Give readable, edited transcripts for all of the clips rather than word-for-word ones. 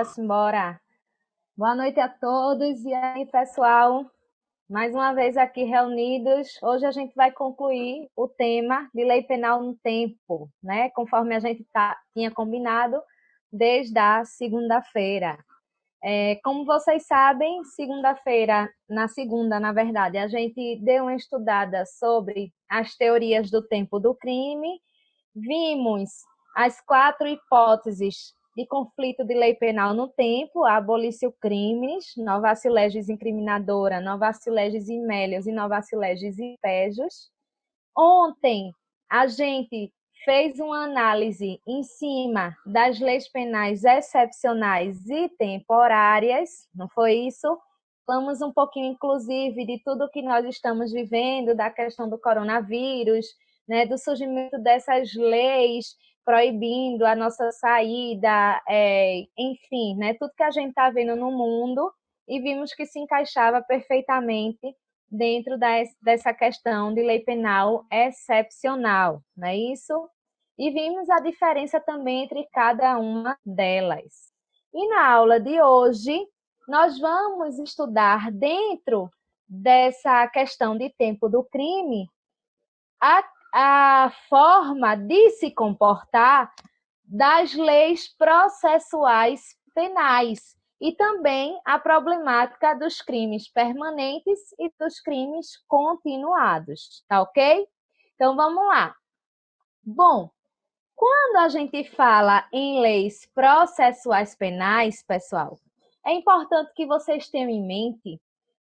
simbora. Boa noite a todos. E aí, pessoal? Mais uma vez aqui reunidos. Hoje a gente vai concluir o tema de lei penal no tempo, né? Conforme a gente tinha combinado desde a segunda-feira. Como vocês sabem, na verdade, a gente deu uma estudada sobre as teorias do tempo do crime. Vimos as 4 hipóteses de conflito de lei penal no tempo: abolício crimes, novatio legis incriminadora, novatio legis immelius e novatio legis impejus. Ontem a gente fez uma análise em cima das leis penais excepcionais e temporárias, não foi isso? Falamos um pouquinho, inclusive, de tudo que nós estamos vivendo, da questão do coronavírus, né, do surgimento dessas leis proibindo a nossa saída, enfim, né, tudo que a gente está vendo no mundo, e vimos que se encaixava perfeitamente dentro dessa questão de lei penal excepcional, não é isso? E vimos a diferença também entre cada uma delas. E na aula de hoje, nós vamos estudar dentro dessa questão de tempo do crime a forma de se comportar das leis processuais penais e também a problemática dos crimes permanentes e dos crimes continuados, tá ok? Então vamos lá. Bom, quando a gente fala em leis processuais penais, pessoal, é importante que vocês tenham em mente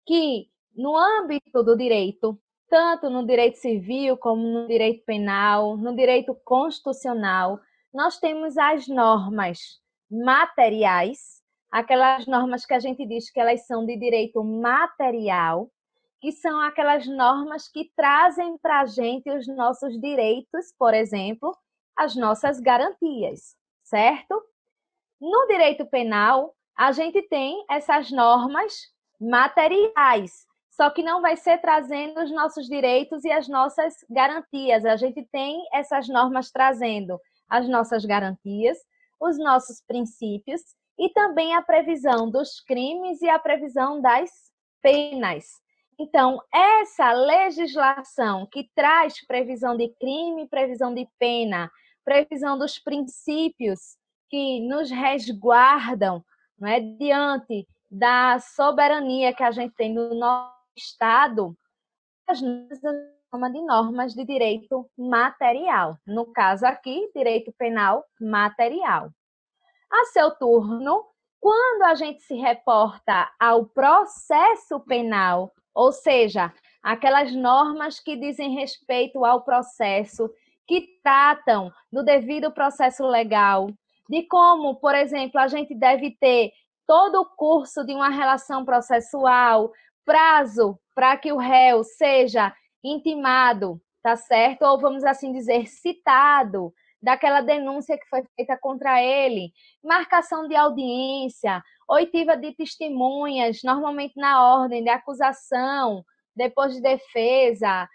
que no âmbito do direito, tanto no direito civil como no direito penal, no direito constitucional, nós temos as normas materiais, aquelas normas que a gente diz que elas são de direito material, que são aquelas normas que trazem para a gente os nossos direitos, por exemplo, as nossas garantias, certo? No direito penal, a gente tem essas normas materiais, só que não vai ser trazendo os nossos direitos e as nossas garantias. A gente tem essas normas trazendo as nossas garantias, os nossos princípios e também a previsão dos crimes e a previsão das penas. Então, essa legislação que traz previsão de crime, previsão de pena, previsão dos princípios que nos resguardam, não é, diante da soberania que a gente tem no nosso Estado, as normas de normas de direito material. No caso aqui, direito penal material. A seu turno, quando a gente se reporta ao processo penal, ou seja, aquelas normas que dizem respeito ao processo, que tratam do devido processo legal, de como, por exemplo, a gente deve ter todo o curso de uma relação processual, prazo para que o réu seja intimado, tá certo? Ou vamos assim dizer, citado daquela denúncia que foi feita contra ele, marcação de audiência, oitiva de testemunhas, normalmente na ordem de acusação, depois de defesa,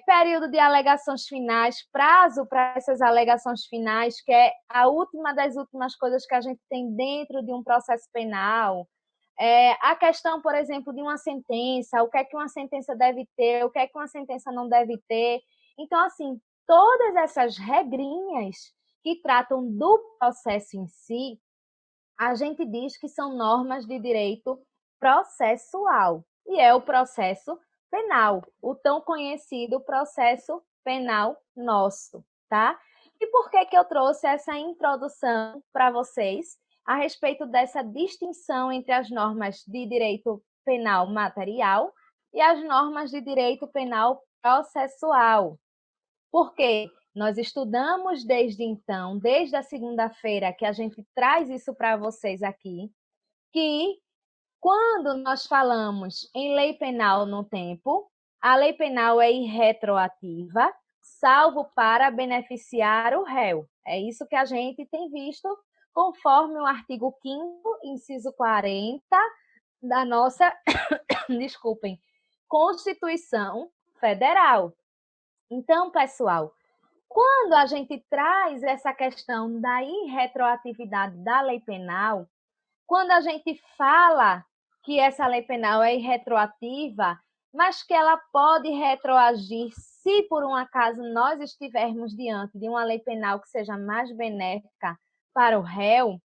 período de alegações finais, prazo para essas alegações finais, que é a última das últimas coisas que a gente tem dentro de um processo penal. A questão, por exemplo, de uma sentença, o que é que uma sentença deve ter, o que é que uma sentença não deve ter. Então, assim, todas essas regrinhas que tratam do processo em si, a gente diz que são normas de direito processual, e é o processo penal, o tão conhecido processo penal nosso, tá? E por que que eu trouxe essa introdução para vocês a respeito dessa distinção entre as normas de direito penal material e as normas de direito penal processual? Porque nós estudamos desde então, desde a segunda-feira, que a gente traz isso para vocês aqui, que quando nós falamos em lei penal no tempo, a lei penal é irretroativa, salvo para beneficiar o réu. É isso que a gente tem visto conforme o artigo 5º, inciso 40 da nossa, desculpem, Constituição Federal. Então, pessoal, quando a gente traz essa questão da irretroatividade da lei penal, quando a gente fala que essa lei penal é irretroativa, mas que ela pode retroagir se por um acaso nós estivermos diante de uma lei penal que seja mais benéfica para o réu,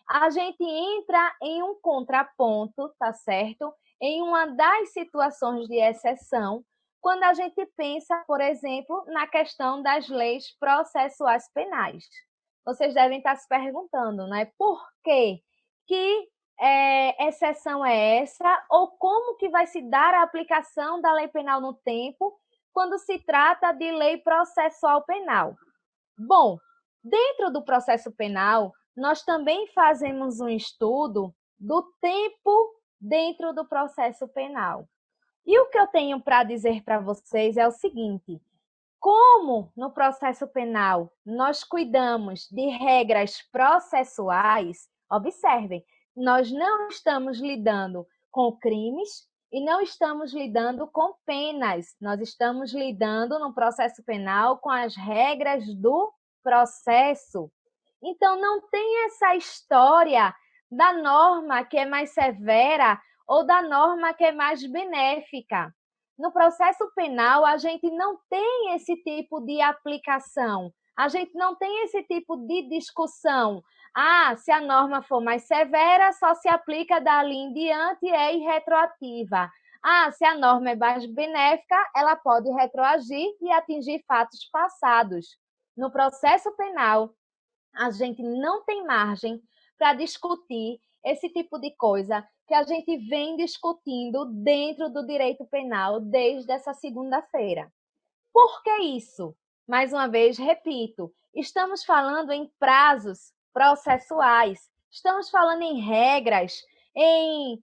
a gente entra em um contraponto, tá certo? Em uma das situações de exceção, quando a gente pensa, por exemplo, na questão das leis processuais penais. Vocês devem estar se perguntando, né? Por quê? Que exceção é essa? Ou como que vai se dar a aplicação da lei penal no tempo quando se trata de lei processual penal? Bom, dentro do processo penal, nós também fazemos um estudo do tempo dentro do processo penal. E o que eu tenho para dizer para vocês é o seguinte: como no processo penal nós cuidamos de regras processuais, observem, nós não estamos lidando com crimes e não estamos lidando com penas, nós estamos lidando no processo penal com as regras do processo. Então, não tem essa história da norma que é mais severa ou da norma que é mais benéfica. No processo penal, a gente não tem esse tipo de aplicação, a gente não tem esse tipo de discussão. Ah, se a norma for mais severa, só se aplica dali em diante e é irretroativa. Ah, se a norma é mais benéfica, ela pode retroagir e atingir fatos passados. No processo penal, a gente não tem margem para discutir esse tipo de coisa que a gente vem discutindo dentro do direito penal desde essa segunda-feira. Por que isso? Mais uma vez, repito, estamos falando em prazos processuais, estamos falando em regras, em,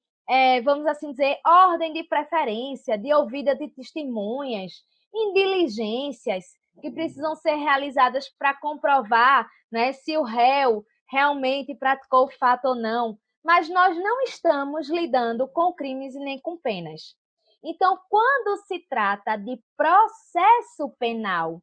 vamos assim dizer, ordem de preferência, de ouvida de testemunhas, em diligências que precisam ser realizadas para comprovar, né, se o réu realmente praticou o fato ou não. Mas nós não estamos lidando com crimes e nem com penas. Então, quando se trata de processo penal,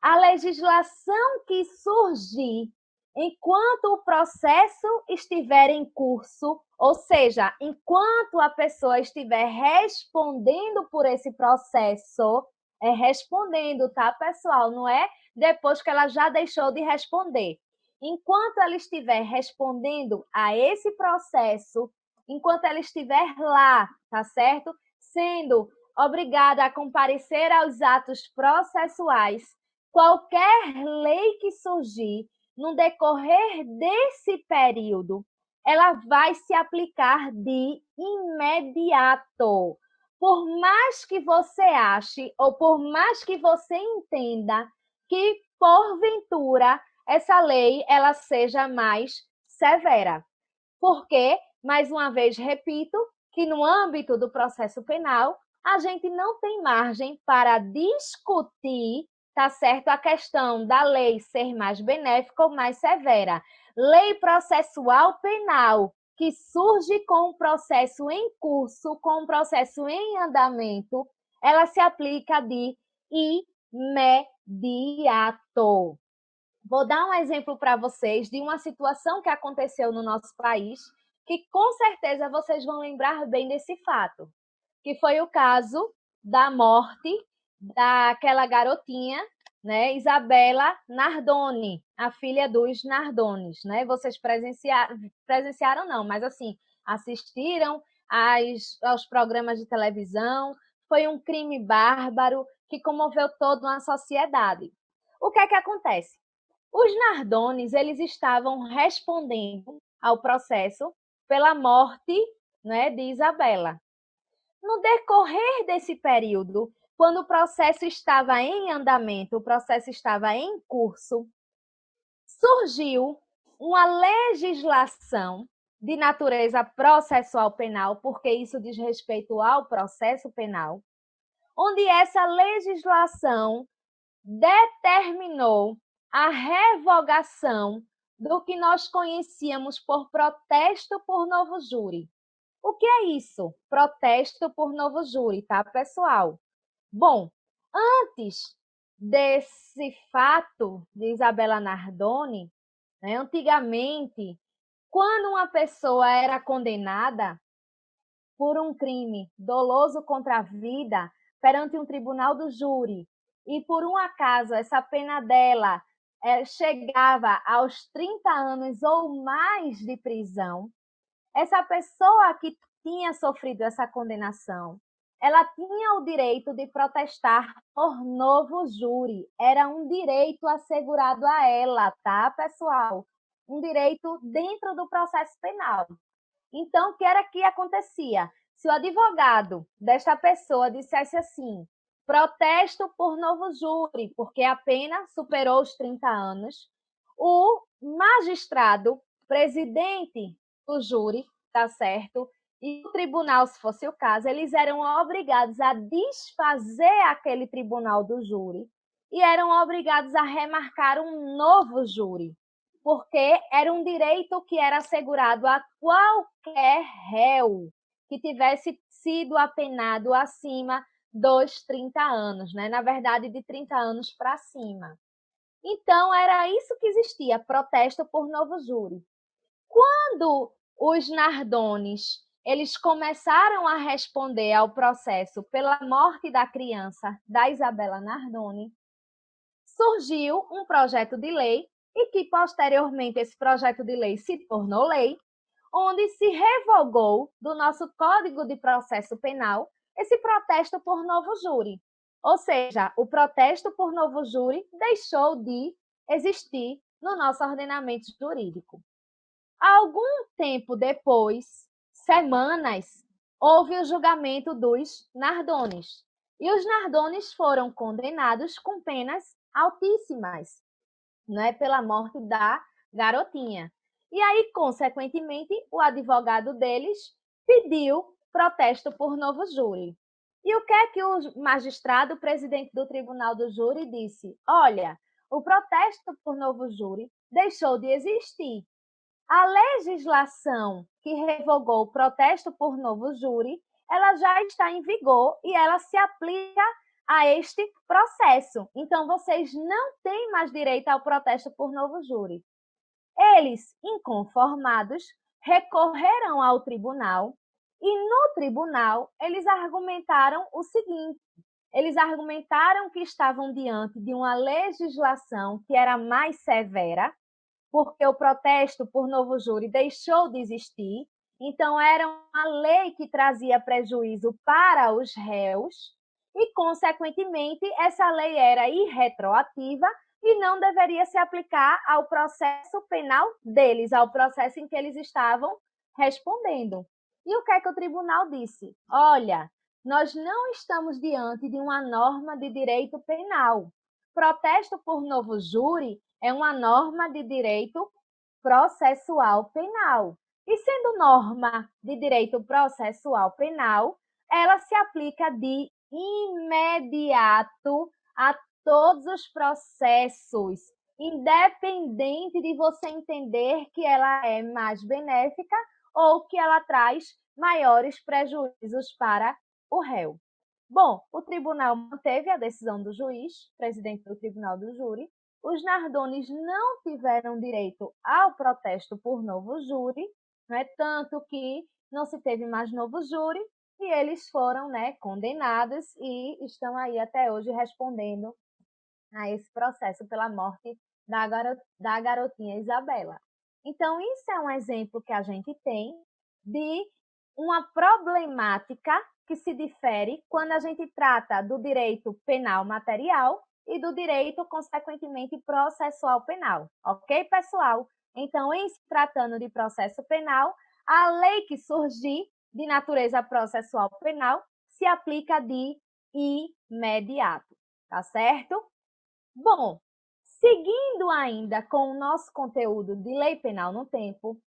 a legislação que surgir enquanto o processo estiver em curso, ou seja, enquanto a pessoa estiver respondendo por esse processo, é respondendo, tá, pessoal? Não é depois que ela já deixou de responder. Enquanto ela estiver respondendo a esse processo, enquanto ela estiver lá, tá certo? Sendo obrigada a comparecer aos atos processuais, qualquer lei que surgir no decorrer desse período, ela vai se aplicar de imediato. Por mais que você ache ou por mais que você entenda que porventura essa lei ela seja mais severa. Porque, mais uma vez repito, que no âmbito do processo penal, a gente não tem margem para discutir, tá certo, a questão da lei ser mais benéfica ou mais severa. Lei processual penal, que surge com um processo em curso, com um processo em andamento, ela se aplica de imediato. Vou dar um exemplo para vocês de uma situação que aconteceu no nosso país, que com certeza vocês vão lembrar bem desse fato, que foi o caso da morte daquela garotinha, né, Isabela Nardoni, a filha dos Nardones, né? Vocês presenciaram não, mas assim, assistiram aos programas de televisão, foi um crime bárbaro que comoveu toda uma sociedade. O que é que acontece? Os Nardones, eles estavam respondendo ao processo pela morte, né, de Isabela. No decorrer desse período, quando o processo estava em andamento, o processo estava em curso, surgiu uma legislação de natureza processual penal, porque isso diz respeito ao processo penal, onde essa legislação determinou a revogação do que nós conhecíamos por protesto por novo júri. O que é isso? Protesto por novo júri, tá, pessoal? Bom, antes desse fato de Isabela Nardoni, né, antigamente, Quando uma pessoa era condenada por um crime doloso contra a vida perante um tribunal do júri, e por um acaso essa pena dela chegava aos 30 anos ou mais de prisão, essa pessoa que tinha sofrido essa condenação, ela tinha o direito de protestar por novo júri. Era um direito assegurado a ela, tá, pessoal? Um direito dentro do processo penal. Então, o que era que acontecia? Se o advogado desta pessoa dissesse assim, protesto por novo júri, porque a pena superou os 30 anos, o magistrado, presidente do júri, tá certo? E o tribunal, se fosse o caso, eles eram obrigados a desfazer aquele tribunal do júri e eram obrigados a remarcar um novo júri, porque era um direito que era assegurado a qualquer réu que tivesse sido apenado acima dos 30 anos, né? Na verdade, de 30 anos para cima. Então, era isso que existia, protesto por novo júri. Quando os Nardones eles começaram a responder ao processo pela morte da criança da Isabela Nardoni, surgiu um projeto de lei e que posteriormente esse projeto de lei se tornou lei, onde se revogou do nosso Código de Processo Penal esse protesto por novo júri. Ou seja, o protesto por novo júri deixou de existir no nosso ordenamento jurídico. Algum tempo depois, semanas, houve o julgamento dos Nardones. E os Nardones foram condenados com penas altíssimas, né, pela morte da garotinha. E aí, consequentemente, o advogado deles pediu protesto por novo júri. E o que é que o magistrado, presidente do tribunal do júri, disse? Olha, o protesto por novo júri deixou de existir. A legislação que revogou o protesto por novo júri, ela já está em vigor e ela se aplica a este processo. Então, vocês não têm mais direito ao protesto por novo júri. Eles, inconformados, recorreram ao tribunal e no tribunal eles argumentaram o seguinte: eles argumentaram que estavam diante de uma legislação que era mais severa, porque o protesto por novo júri deixou de existir, então era uma lei que trazia prejuízo para os réus e, consequentemente, essa lei era irretroativa e não deveria se aplicar ao processo penal deles, ao processo em que eles estavam respondendo. E o que é que o tribunal disse? Olha, nós não estamos diante de uma norma de direito penal. Protesto por novo júri é uma norma de direito processual penal. E sendo norma de direito processual penal, ela se aplica de imediato a todos os processos, independente de você entender que ela é mais benéfica ou que ela traz maiores prejuízos para o réu. Bom, o tribunal manteve a decisão do juiz, presidente do tribunal do júri. Os Nardones não tiveram direito ao protesto por novo júri, né? Tanto que não se teve mais novo júri e eles foram, né, condenados e estão aí até hoje respondendo a esse processo pela morte da garotinha Isabela. Então, isso é um exemplo que a gente tem de uma problemática que se difere quando a gente trata do direito penal material e do direito, consequentemente, processual penal. Ok, pessoal? Então, em se tratando de processo penal, a lei que surgir de natureza processual penal se aplica de imediato, tá certo? Bom, seguindo ainda com o nosso conteúdo de lei penal no tempo,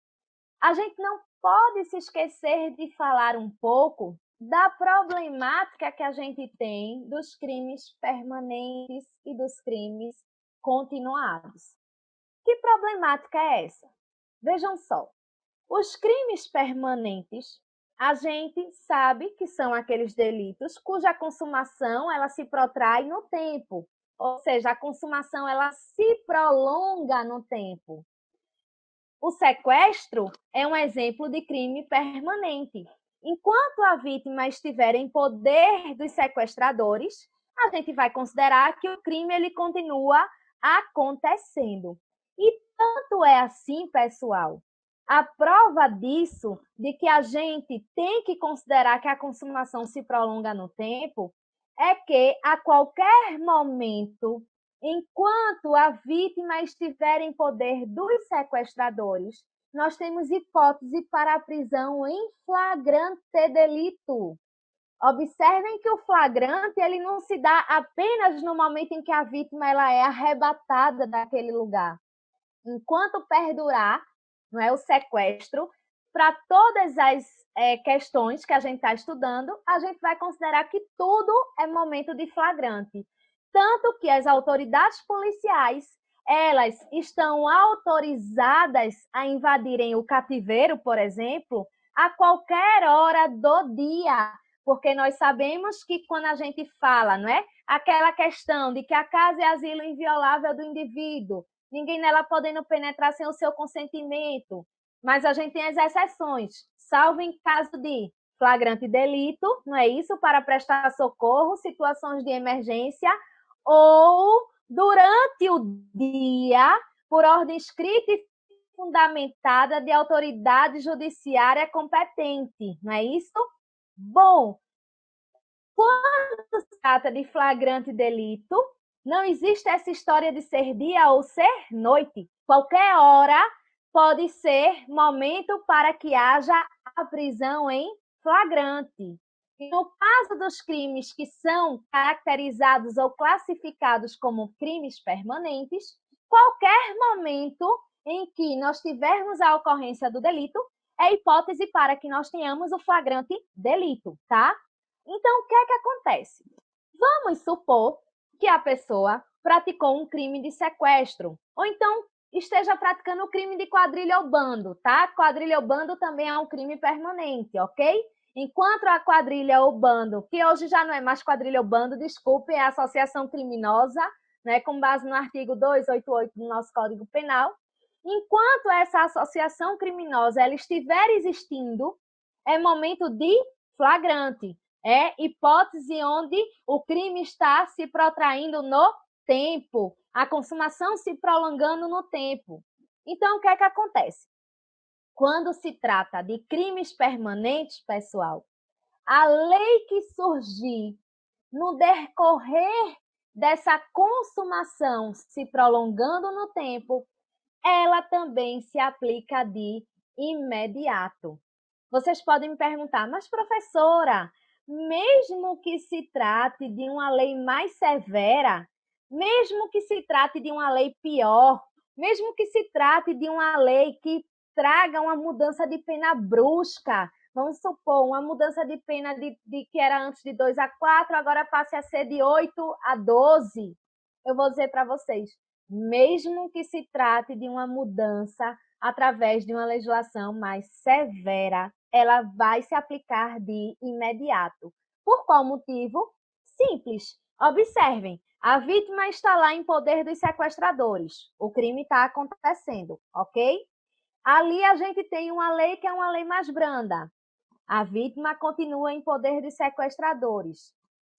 a gente não pode se esquecer de falar um pouco da problemática que a gente tem dos crimes permanentes e dos crimes continuados. Que problemática é essa? Vejam só, os crimes permanentes, a gente sabe que são aqueles delitos cuja consumação ela se protrai no tempo, ou seja, a consumação ela se prolonga no tempo. O sequestro é um exemplo de crime permanente. Enquanto a vítima estiver em poder dos sequestradores, a gente vai considerar que o crime ele continua acontecendo. E tanto é assim, pessoal, a prova disso, de que a gente tem que considerar que a consumação se prolonga no tempo, é que a qualquer momento, enquanto a vítima estiver em poder dos sequestradores, nós temos hipótese para a prisão em flagrante delito. Observem que o flagrante ele não se dá apenas no momento em que a vítima ela é arrebatada daquele lugar. Enquanto perdurar, não é, o sequestro, para todas as questões que a gente está estudando, a gente vai considerar que tudo é momento de flagrante. Tanto que as autoridades policiais, elas estão autorizadas a invadirem o cativeiro, por exemplo, a qualquer hora do dia, porque nós sabemos que quando a gente fala, não é? Aquela questão de que a casa é asilo inviolável do indivíduo, ninguém nela podendo penetrar sem o seu consentimento, mas a gente tem as exceções, salvo em caso de flagrante delito, não é isso? Para prestar socorro, situações de emergência, ou durante o dia, por ordem escrita e fundamentada de autoridade judiciária competente, não é isso? Bom, quando se trata de flagrante delito, não existe essa história de ser dia ou ser noite. Qualquer hora pode ser momento para que haja a prisão em flagrante. E no caso dos crimes que são caracterizados ou classificados como crimes permanentes, qualquer momento em que nós tivermos a ocorrência do delito é hipótese para que nós tenhamos o flagrante delito, tá? Então, o que é que acontece? Vamos supor que a pessoa praticou um crime de sequestro, ou então esteja praticando o crime de quadrilha ou bando, tá? Quadrilha ou bando também é um crime permanente, ok? Enquanto a quadrilha ou bando, que hoje já não é mais quadrilha ou bando, desculpe, é associação criminosa, né, com base no artigo 288 do nosso Código Penal, enquanto essa associação criminosa ela estiver existindo, é momento de flagrante. É hipótese onde o crime está se protraindo no tempo, a consumação se prolongando no tempo. Então, o que é que acontece? Quando se trata de crimes permanentes, pessoal, a lei que surgir no decorrer dessa consumação se prolongando no tempo, ela também se aplica de imediato. Vocês podem me perguntar, mas professora, mesmo que se trate de uma lei mais severa, mesmo que se trate de uma lei pior, mesmo que se trate de uma lei que traga uma mudança de pena brusca, vamos supor, uma mudança de pena de que era antes de 2 a 4, agora passe a ser de 8 a 12, eu vou dizer para vocês, mesmo que se trate de uma mudança através de uma legislação mais severa, ela vai se aplicar de imediato. Por qual motivo? Simples. Observem, a vítima está lá em poder dos sequestradores. O crime está acontecendo, ok? Ali a gente tem uma lei que é uma lei mais branda. A vítima continua em poder dos sequestradores.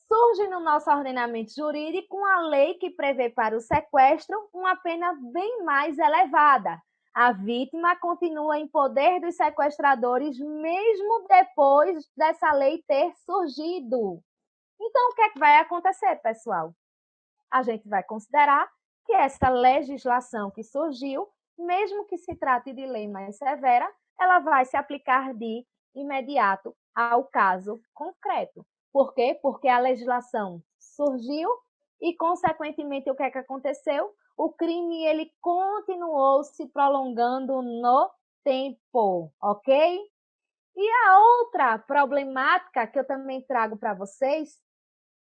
Surge no nosso ordenamento jurídico uma lei que prevê para o sequestro uma pena bem mais elevada. A vítima continua em poder dos sequestradores mesmo depois dessa lei ter surgido. Então, o que é que vai acontecer, pessoal? A gente vai considerar que essa legislação que surgiu, mesmo que se trate de lei mais severa, ela vai se aplicar de imediato ao caso concreto. Por quê? Porque a legislação surgiu e, consequentemente, o que é que aconteceu? O crime ele continuou se prolongando no tempo, ok? E a outra problemática que eu também trago para vocês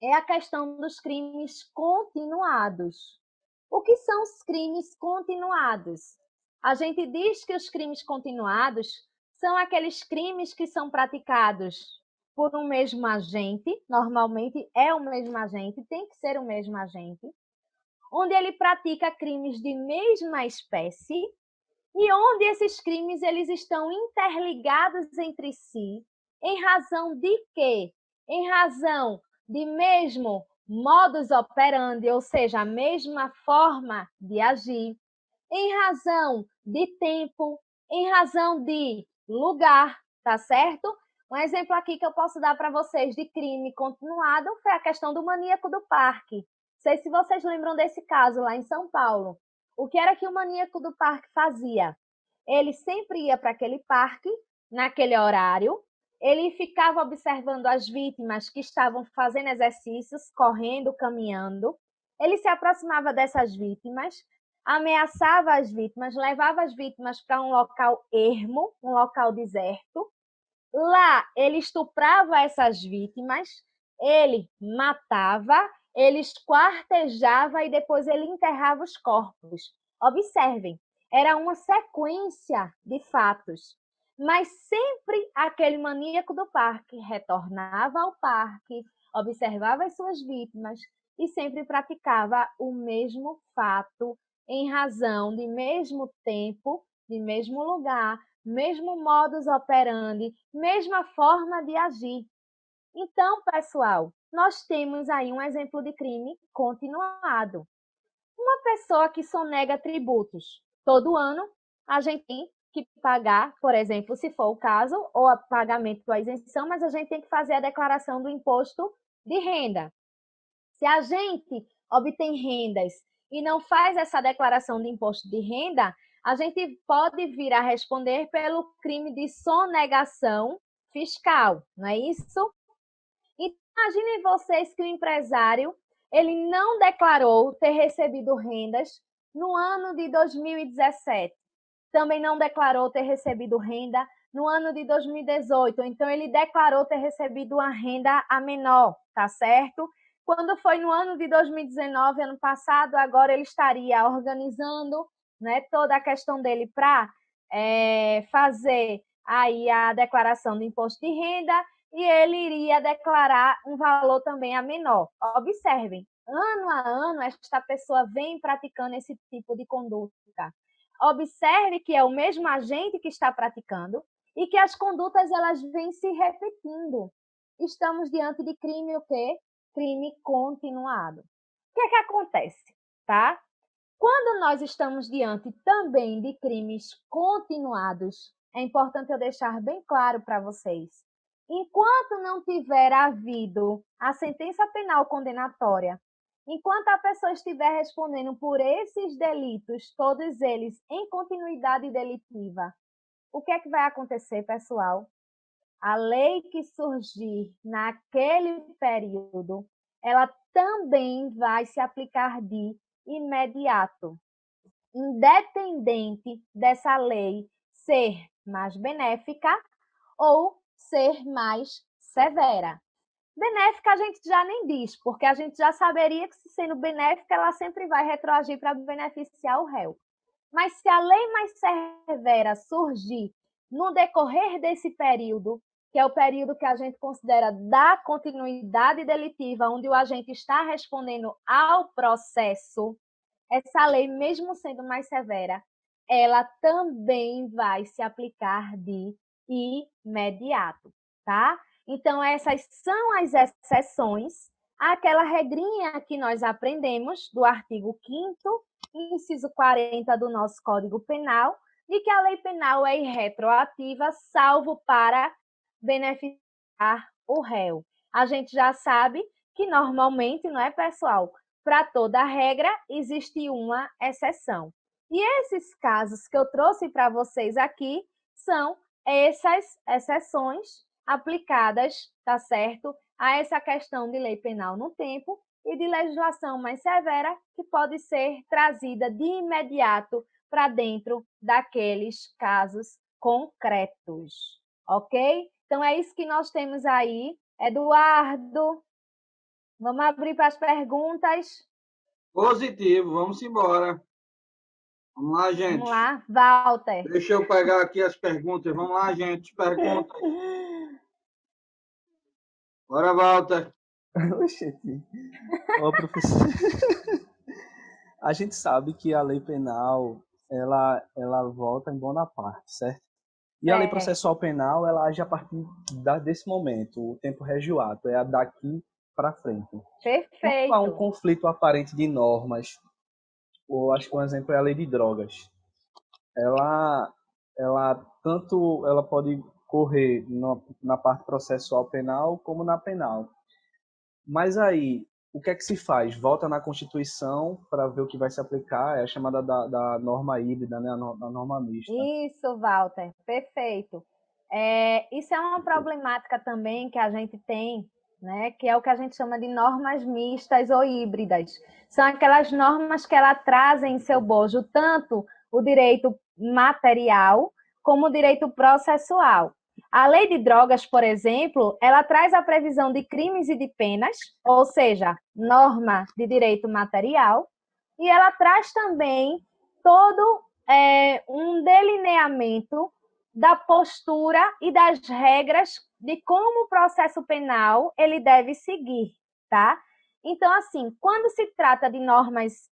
é a questão dos crimes continuados. O que são os crimes continuados? A gente diz que os crimes continuados são aqueles crimes que são praticados por um mesmo agente, normalmente é o mesmo agente, tem que ser o mesmo agente, onde ele pratica crimes de mesma espécie e onde esses crimes eles estão interligados entre si, em razão de quê? Em razão de mesmo modus operandi, ou seja, a mesma forma de agir, em razão de tempo, em razão de lugar, tá certo? Um exemplo aqui que eu posso dar para vocês de crime continuado foi a questão do maníaco do parque. Não sei se vocês lembram desse caso lá em São Paulo. O que era que o maníaco do parque fazia? Ele sempre ia para aquele parque, naquele horário, ele ficava observando as vítimas que estavam fazendo exercícios, correndo, caminhando. Ele se aproximava dessas vítimas, ameaçava as vítimas, levava as vítimas para um local ermo, um local deserto. Lá ele estuprava essas vítimas, ele matava, ele esquartejava e depois ele enterrava os corpos. Observem, era uma sequência de fatos. Mas sempre aquele maníaco do parque retornava ao parque, observava as suas vítimas e sempre praticava o mesmo fato em razão de mesmo tempo, de mesmo lugar, mesmo modus operandi, mesma forma de agir. Então, pessoal, nós temos aí um exemplo de crime continuado. Uma pessoa que sonega tributos. Todo ano, a gente tem que pagar, por exemplo, se for o caso, ou o pagamento da isenção, mas a gente tem que fazer a declaração do imposto de renda. Se a gente obtém rendas e não faz essa declaração de imposto de renda, a gente pode vir a responder pelo crime de sonegação fiscal, não é isso? Então, imaginem vocês que o empresário ele não declarou ter recebido rendas no ano de 2017. Também não declarou ter recebido renda no ano de 2018. Então, ele declarou ter recebido uma renda a menor, tá certo? Quando foi no ano de 2019, ano passado, agora ele estaria organizando, né, toda a questão dele para fazer aí a declaração do imposto de renda e ele iria declarar um valor também a menor. Observem, ano a ano, esta pessoa vem praticando esse tipo de conduta. Observe que é o mesmo agente que está praticando e que as condutas elas vêm se repetindo. Estamos diante de crime o quê? Crime continuado. O que é que acontece, tá? Quando nós estamos diante também de crimes continuados, é importante eu deixar bem claro para vocês. Enquanto não tiver havido a sentença penal condenatória, enquanto a pessoa estiver respondendo por esses delitos, todos eles em continuidade delitiva, o que é que vai acontecer, pessoal? A lei que surgir naquele período, ela também vai se aplicar de imediato, independente dessa lei ser mais benéfica ou ser mais severa. Benéfica a gente já nem diz, porque a gente já saberia que, sendo benéfica, ela sempre vai retroagir para beneficiar o réu. Mas se a lei mais severa surgir no decorrer desse período, que é o período que a gente considera da continuidade delitiva, onde o agente está respondendo ao processo, essa lei, mesmo sendo mais severa, ela também vai se aplicar de imediato, tá? Então, essas são as exceções àquela regrinha que nós aprendemos do artigo 5º, inciso 40 do nosso Código Penal, de que a lei penal é irretroativa, salvo para beneficiar o réu. A gente já sabe que normalmente, não é, pessoal? Para toda regra existe uma exceção. E esses casos que eu trouxe para vocês aqui são essas exceções aplicadas, tá certo? A essa questão de lei penal no tempo e de legislação mais severa que pode ser trazida de imediato para dentro daqueles casos concretos, ok? Então é isso que nós temos aí. Eduardo, vamos abrir para as perguntas. Positivo, vamos embora. Vamos lá, gente. Vamos lá, Walter. Deixa eu pegar aqui as perguntas. Vamos lá, gente. Perguntas. Bora, Walter. Oxente. Ó, professor. A gente sabe que a lei penal ela volta em Bonaparte, certo? E a lei Certo. processual penal, ela age a partir desse momento, o tempo regio ato, é a daqui para frente. Quando há um Perfeito. conflito aparente de normas, ou acho que um exemplo é a lei de drogas, ela pode correr na parte processual penal como na penal. Mas aí, o que é que se faz? Volta na Constituição para ver o que vai se aplicar, é a chamada da norma híbrida, né? A norma mista. Isso, Walter, perfeito. Isso é uma problemática também que a gente tem, né, que é o que a gente chama de normas mistas ou híbridas. São aquelas normas que ela trazem em seu bojo tanto o direito material como o direito processual. A lei de drogas, por exemplo, ela traz a previsão de crimes e de penas, ou seja, norma de direito material, e ela traz também todo um delineamento da postura e das regras de como o processo penal ele deve seguir, tá? Então, assim, quando se trata de normas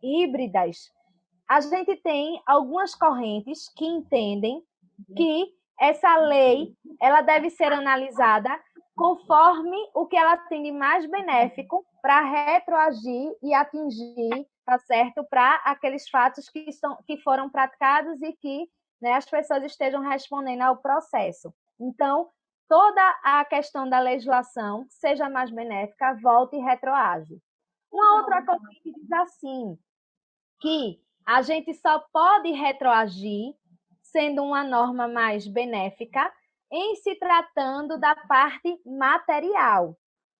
híbridas, a gente tem algumas correntes que entendem que essa lei ela deve ser analisada conforme o que ela tem de mais benéfico para retroagir e atingir, tá certo, para aqueles fatos que foram praticados e que, né, as pessoas estejam respondendo ao processo. Então, toda a questão da legislação seja mais benéfica, volta e retroage. Uma outra corrente diz assim, que a gente só pode retroagir sendo uma norma mais benéfica em se tratando da parte material.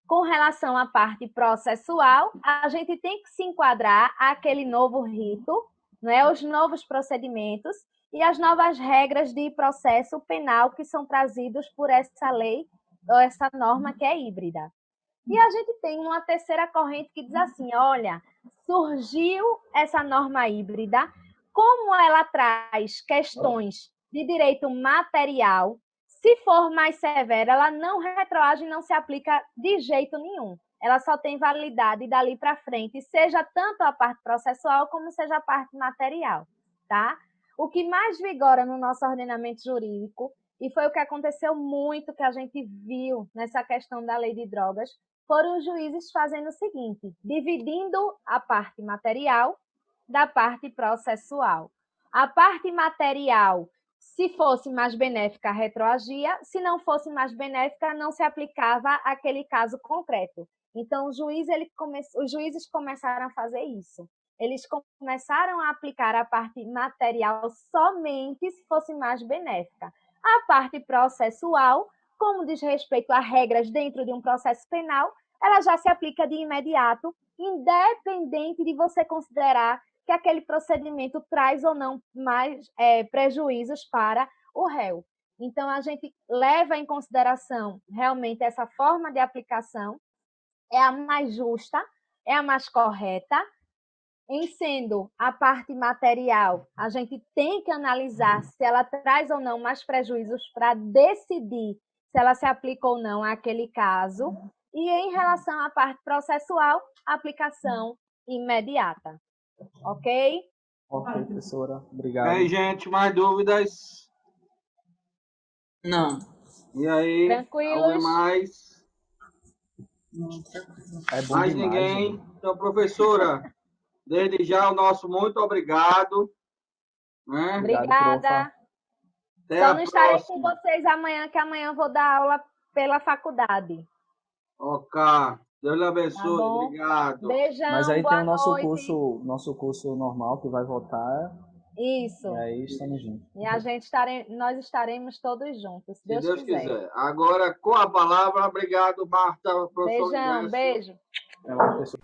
Com relação à parte processual, a gente tem que se enquadrar àquele novo rito, né, os novos procedimentos e as novas regras de processo penal que são trazidos por essa lei, ou essa norma que é híbrida. E a gente tem uma terceira corrente que diz assim, olha, surgiu essa norma híbrida, como ela traz questões de direito material, se for mais severa, ela não retroage e não se aplica de jeito nenhum. Ela só tem validade dali para frente, seja tanto a parte processual como seja a parte material, tá? O que mais vigora no nosso ordenamento jurídico, e foi o que aconteceu muito, que a gente viu nessa questão da lei de drogas, foram os juízes fazendo o seguinte, dividindo a parte material da parte processual. A parte material, se fosse mais benéfica, retroagia, se não fosse mais benéfica, não se aplicava àquele caso concreto. Então, os juízes começaram a fazer isso. Eles começaram a aplicar a parte material somente se fosse mais benéfica. A parte processual, como diz respeito a regras dentro de um processo penal, ela já se aplica de imediato, independente de você considerar que aquele procedimento traz ou não mais prejuízos para o réu. Então, a gente leva em consideração realmente essa forma de aplicação, é a mais justa, é a mais correta, em sendo a parte material, a gente tem que analisar se ela traz ou não mais prejuízos para decidir se ela se aplica ou não àquele caso. E em relação à parte processual, aplicação imediata. Ok? Ok, professora. E Obrigado. aí, gente, mais dúvidas? Não. E aí, Tranquilos? alguém mais? É bom Mais demais, ninguém? gente. Então, professora, desde já o nosso muito obrigado. Né? Obrigado, profa. Obrigada. Até Só a não estarei com próxima. vocês amanhã, que amanhã eu vou dar aula pela faculdade. Ok. Deus lhe Tá abençoe. bom? Obrigado. Mas Beijão, aí tem boa o nosso noite. curso normal que vai voltar. Isso. E aí estamos juntos. E nós estaremos todos juntos, se Se Deus Deus quiser. quiser. Agora, com a palavra, obrigado, Marta, professor Beijão, Universo. beijo. É uma pessoa.